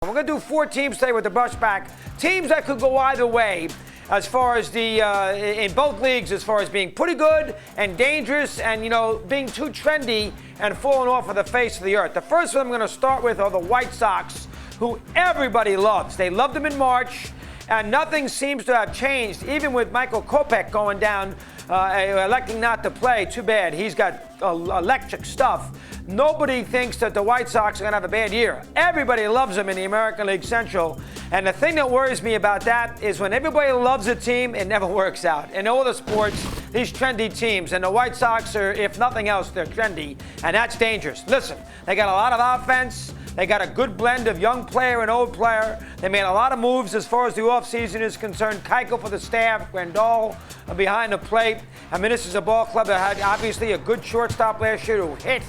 We're going to do 4 teams today with the brushback. Teams that could go either way as far as in both leagues, as far as being pretty good and dangerous and, being too trendy and falling off of the face of the earth. The first one I'm going to start with are the White Sox, who everybody loves. They loved them in March, and nothing seems to have changed, even with Michael Kopech going down, electing not to play. Too bad. He's got electric stuff. Nobody thinks that the White Sox are going to have a bad year. Everybody loves them in the American League Central. And the thing that worries me about that is when everybody loves a team, it never works out. In all the sports, these trendy teams, and the White Sox are, if nothing else, they're trendy, and that's dangerous. Listen, they got a lot of offense. They got a good blend of young player and old player. They made a lot of moves as far as the offseason is concerned. Keuchel for the staff, Grandal behind the plate. I mean, this is a ball club that had obviously a good shortstop last year who hit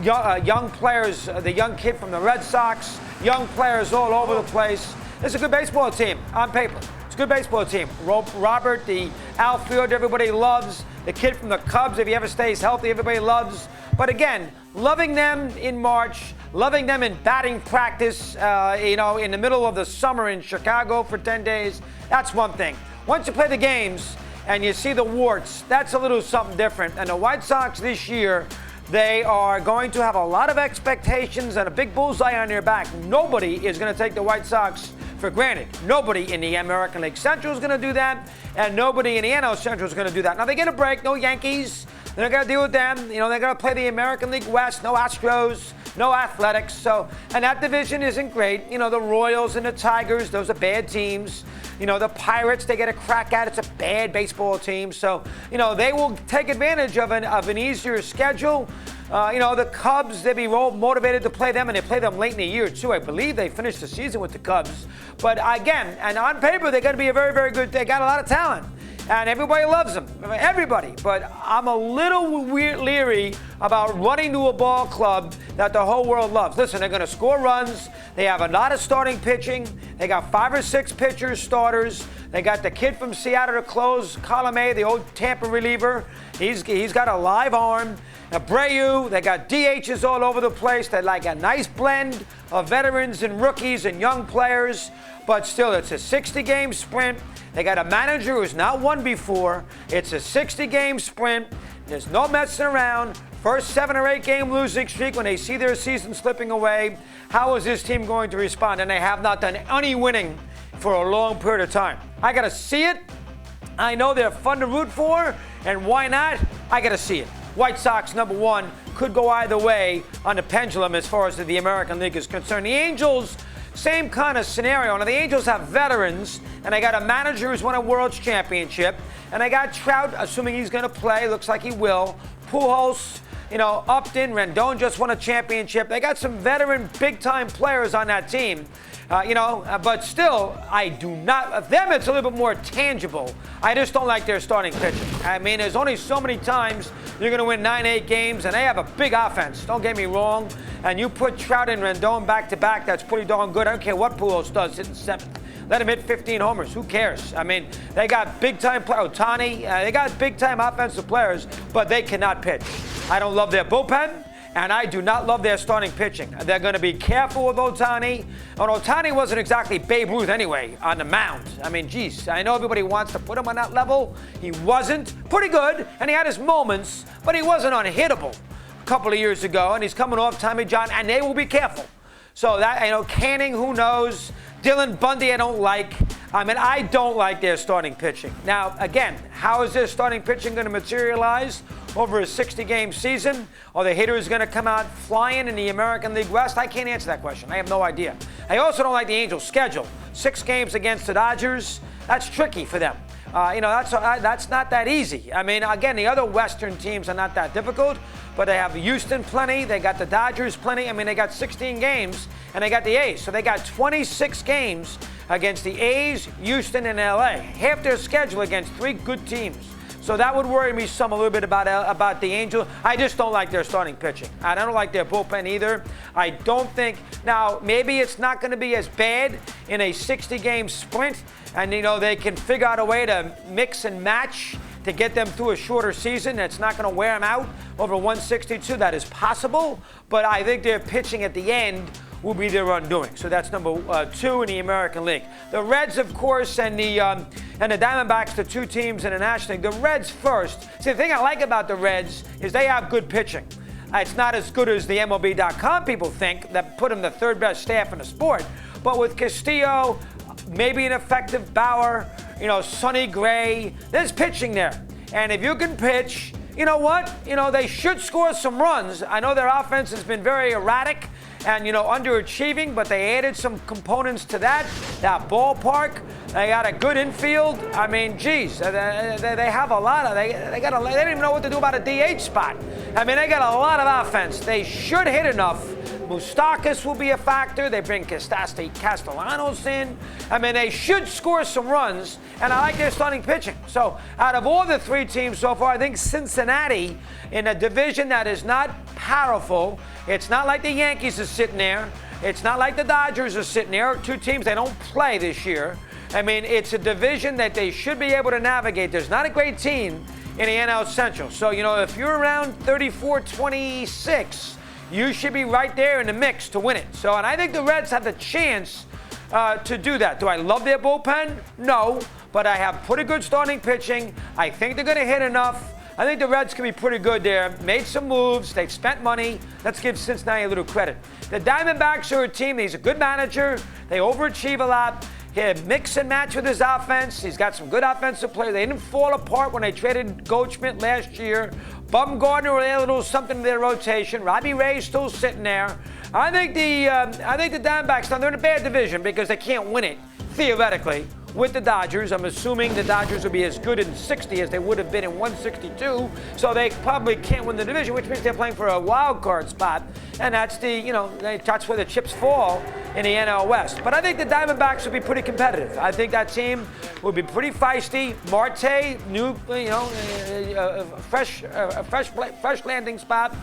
young players, the young kid from the Red Sox, young players all over the place. It's a good baseball team on paper. It's a good baseball team. Robert, the outfield, everybody loves. The kid from the Cubs, if he ever stays healthy, everybody loves. But again, loving them in March, loving them in batting practice, in the middle of the summer in Chicago for 10 days, that's one thing. Once you play the games and you see the warts, that's a little something different. And the White Sox this year, they are going to have a lot of expectations and a big bullseye on their back. Nobody is going to take the White Sox for granted. Nobody in the American League Central is going to do that, and nobody in the NL Central is going to do that. Now, they get a break. No Yankees. They're not going to deal with them. They're going to play the American League West. No Astros. No Athletics. So, and that division isn't great. The Royals and the Tigers, those are bad teams. The Pirates, they get a crack at it. It's a bad baseball team. So, they will take advantage of an easier schedule. The Cubs, they'd be motivated to play them, and they play them late in the year, too. I believe they finished the season with the Cubs. But again, and on paper, they're going to be a very, very good, they got a lot of talent. And everybody loves them, everybody. But I'm a little leery about running to a ball club that the whole world loves. Listen, they're going to score runs. They have a lot of starting pitching. They got 5 or 6 pitchers, starters. They got the kid from Seattle to close, Colomé, the old Tampa reliever. He's got a live arm. Abreu, they got DHs all over the place. They like a nice blend of veterans and rookies and young players. But still, it's a 60-game sprint. They got a manager who's not won before. It's a 60-game sprint. There's no messing around. First 7 or 8 game losing streak when they see their season slipping away. How is this team going to respond? And they have not done any winning for a long period of time. I got to see it. I know they're fun to root for, and why not? I got to see it. White Sox, number 1, could go either way on the pendulum as far as the American League is concerned. The Angels, same kind of scenario. Now, the Angels have veterans, and they got a manager who's won a World Championship, and they got Trout, assuming he's going to play. Looks like he will. Pujols, Upton, Rendon just won a championship. They got some veteran, big-time players on that team. But still, I do not. Of them, it's a little bit more tangible. I just don't like their starting pitching. I mean, there's only so many times you're going to win 9-8 games, and they have a big offense. Don't get me wrong. And you put Trout and Rendon back-to-back, that's pretty darn good. I don't care what Pujols does, hitting 7th. Let him hit 15 homers. Who cares? I mean, they got big-time players. Ohtani, they got big-time offensive players, but they cannot pitch. I don't love their bullpen. And I do not love their starting pitching. They're going to be careful with Ohtani. And Ohtani wasn't exactly Babe Ruth anyway on the mound. I mean, geez, I know everybody wants to put him on that level. He wasn't. Pretty good, and he had his moments, but he wasn't unhittable a couple of years ago. And he's coming off Tommy John, and they will be careful. So that, Canning, who knows? Dylan Bundy, I don't like. I don't like their starting pitching. Now, again, how is their starting pitching going to materialize over a 60-game season? Are the hitters going to come out flying in the American League West? I can't answer that question. I have no idea. I also don't like the Angels' schedule. 6 games against the Dodgers, that's tricky for them. That's not that easy. I mean, again, the other Western teams are not that difficult, but they have Houston plenty. They got the Dodgers plenty. I mean, they got 16 games, and they got the A's. So they got 26 games against the A's, Houston, and L.A. Half their schedule against 3 good teams. So that would worry me a little bit about the Angels. I just don't like their starting pitching. I don't like their bullpen either. I don't think, now maybe it's not going to be as bad in a 60-game sprint, and they can figure out a way to mix and match to get them through a shorter season that's not going to wear them out over 162. That is possible, but I think their pitching at the end will be their undoing. So that's number 2 in the American League. The Reds, of course, and the Diamondbacks, the 2 teams in the National League. The Reds first. See, the thing I like about the Reds is they have good pitching. It's not as good as the MLB.com people think that put them the 3rd best staff in the sport. But with Castillo, maybe an effective Bauer, Sonny Gray, there's pitching there. And if you can pitch, you know what? They should score some runs. I know their offense has been very erratic and, underachieving, but they added some components to that ballpark. They got a good infield. I mean, geez, they have a lot of, they don't even know what to do about a DH spot. I mean, they got a lot of offense. They should hit enough. Moustakas will be a factor. They bring Castellanos in. I mean, they should score some runs, and I like their starting pitching. So out of all the 3 teams so far, I think Cincinnati, in a division that is not powerful, it's not like the Yankees are sitting there. It's not like the Dodgers are sitting there. 2 teams they don't play this year. I mean, it's a division that they should be able to navigate. There's not a great team in the NL Central. So, if you're around 34-26, you should be right there in the mix to win it. So, and I think the Reds have the chance to do that. Do I love their bullpen? No, but I have pretty good starting pitching. I think they're going to hit enough. I think the Reds can be pretty good there. Made some moves. They've spent money. Let's give Cincinnati a little credit. The Diamondbacks are a team. He's a good manager. They overachieve a lot. He had mix and match with his offense. He's got some good offensive players. They didn't fall apart when they traded Goldschmidt last year. Bumgarner were able to do something to their rotation. Robbie Ray's still sitting there. I think the Diamondbacks, now they're in a bad division because they can't win it, theoretically, with the Dodgers. I'm assuming the Dodgers will be as good in 60 as they would have been in 162. So they probably can't win the division, which means they're playing for a wild card spot. And that's that's where the chips fall in the NL West. But I think the Diamondbacks will be pretty competitive. I think that team will be pretty feisty. Marte, fresh landing spot.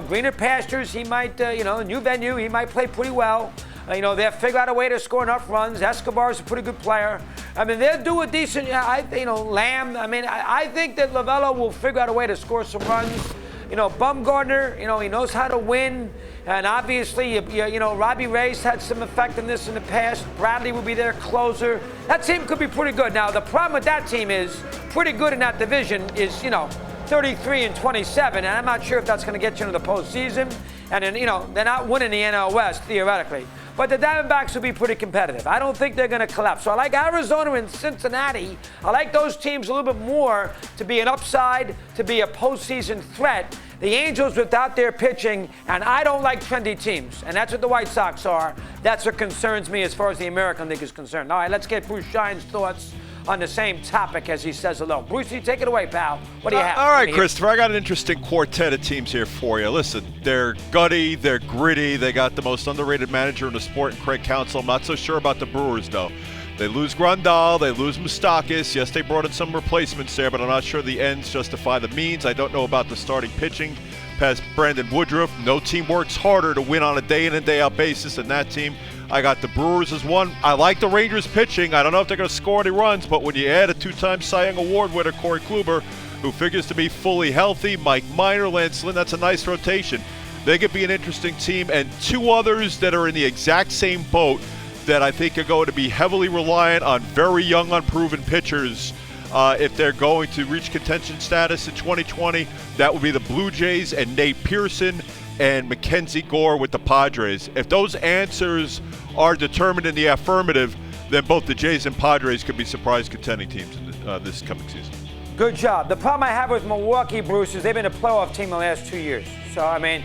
Greener pastures. He might, new venue. He might play pretty well. They'll figure out a way to score enough runs. Escobar's a pretty good player. I mean, they'll do a decent, Lamb. I mean, I think that Lovullo will figure out a way to score some runs. Bumgarner, he knows how to win. And obviously, Robbie Ray's had some effectiveness in the past. Bradley will be their closer. That team could be pretty good. Now, the problem with that team is pretty good in that division is, 33-27, and I'm not sure if that's going to get you into the postseason. And then, they're not winning the NL West, theoretically. But the Diamondbacks will be pretty competitive. I don't think they're going to collapse. So I like Arizona and Cincinnati. I like those teams a little bit more to be an upside, to be a postseason threat. The Angels without their pitching, and I don't like trendy teams. And that's what the White Sox are. That's what concerns me as far as the American League is concerned. All right, let's get Bruce Shine's thoughts on the same topic as he says hello. Brucey, take it away, pal. What do you have? All right, Christopher, I got an interesting quartet of teams here for you. Listen, they're gutty, they're gritty, they got the most underrated manager in the sport, Craig Counsell. I'm not so sure about the Brewers, though. They lose Grandal, they lose Moustakas. Yes, they brought in some replacements there, but I'm not sure the ends justify the means. I don't know about the starting pitching past Brandon Woodruff. No team works harder to win on a day-in and day-out basis than that team. I got the Brewers as one. I like the Rangers pitching. I don't know if they're going to score any runs, but when you add a 2-time Cy Young Award winner, Corey Kluber, who figures to be fully healthy, Mike Minor, Lance Lynn, that's a nice rotation. They could be an interesting team. And 2 others that are in the exact same boat that I think are going to be heavily reliant on very young, unproven pitchers if they're going to reach contention status in 2020. That would be the Blue Jays and Nate Pearson and Mackenzie Gore with the Padres. If those answers are determined in the affirmative, then both the Jays and Padres could be surprise contending teams in this coming season. Good job. The problem I have with Milwaukee, Bruce, is they've been a playoff team the last 2 years. So, I mean,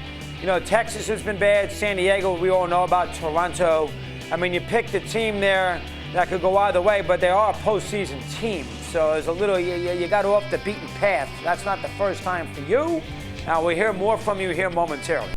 Texas has been bad. San Diego, we all know about. Toronto. I mean, you picked a team there that could go either way, but they are a postseason team. So there's a little, you got off the beaten path. That's not the first time for you. Now we'll hear more from you here momentarily.